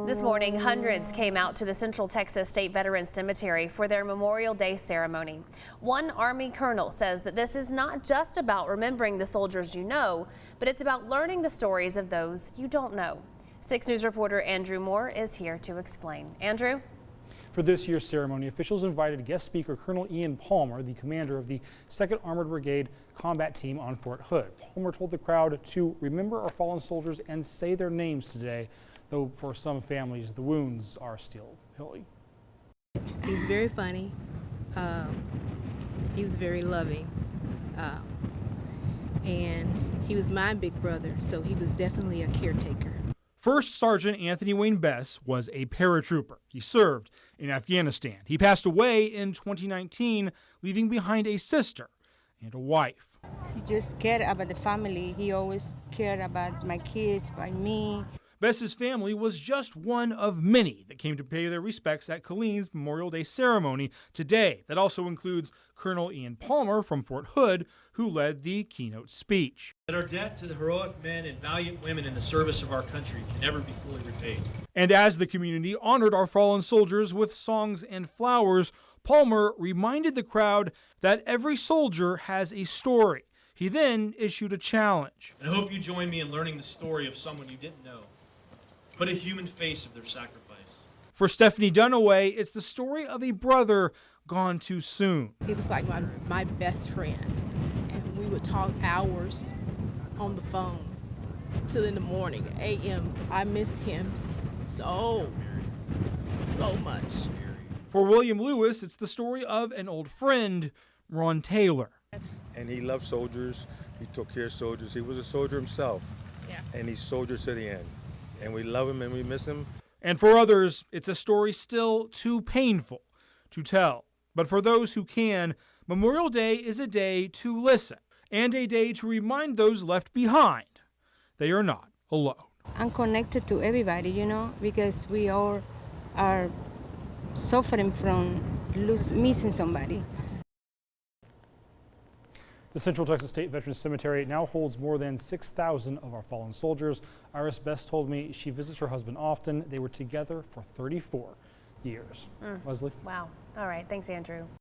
This morning, hundreds came out to the Central Texas State Veterans Cemetery for their Memorial Day ceremony. One Army colonel says that this is not just about remembering the soldiers you know, but it's about learning the stories of those you don't know. 6 News reporter Andrew Moore is here to explain. Andrew? For this year's ceremony, officials invited guest speaker Colonel Ian Palmer, the commander of the 2nd Armored Brigade combat team on Fort Hood. Palmer told the crowd to remember our fallen soldiers and say their names today, though for some families the wounds are still healing. He's very funny. He was very loving. And he was my big brother, so he was definitely a caretaker. First Sergeant Anthony Wayne Bess was a paratrooper. He served in Afghanistan. He passed away in 2019, leaving behind a sister and a wife. He just cared about the family. He always cared about my kids, about me. Bess's family was just one of many that came to pay their respects at Killeen's Memorial Day Ceremony today. That also includes Colonel Ian Palmer from Fort Hood, who led the keynote speech. That our debt to the heroic men and valiant women in the service of our country can never be fully repaid. And as the community honored our fallen soldiers with songs and flowers, Palmer reminded the crowd that every soldier has a story. He then issued a challenge. And I hope you join me in learning the story of someone you didn't know. Put a human face of their sacrifice. For Stephanie Dunaway, it's the story of a brother gone too soon. He was like my best friend, and we would talk hours on the phone till in the morning, a.m. I miss him so much. For William Lewis, it's the story of an old friend, Ron Taylor. And he loved soldiers. He took care of soldiers. He was a soldier himself. Yeah. And he's soldier to the end. And we love him and we miss him. And for others, it's a story still too painful to tell. But for those who can, Memorial Day is a day to listen and a day to remind those left behind they are not alone. I'm connected to everybody, because we all are suffering from missing somebody. The Central Texas State Veterans Cemetery now holds more than 6,000 of our fallen soldiers. Iris Best told me she visits her husband often. They were together for 34 years. Leslie? Wow. All right. Thanks, Andrew.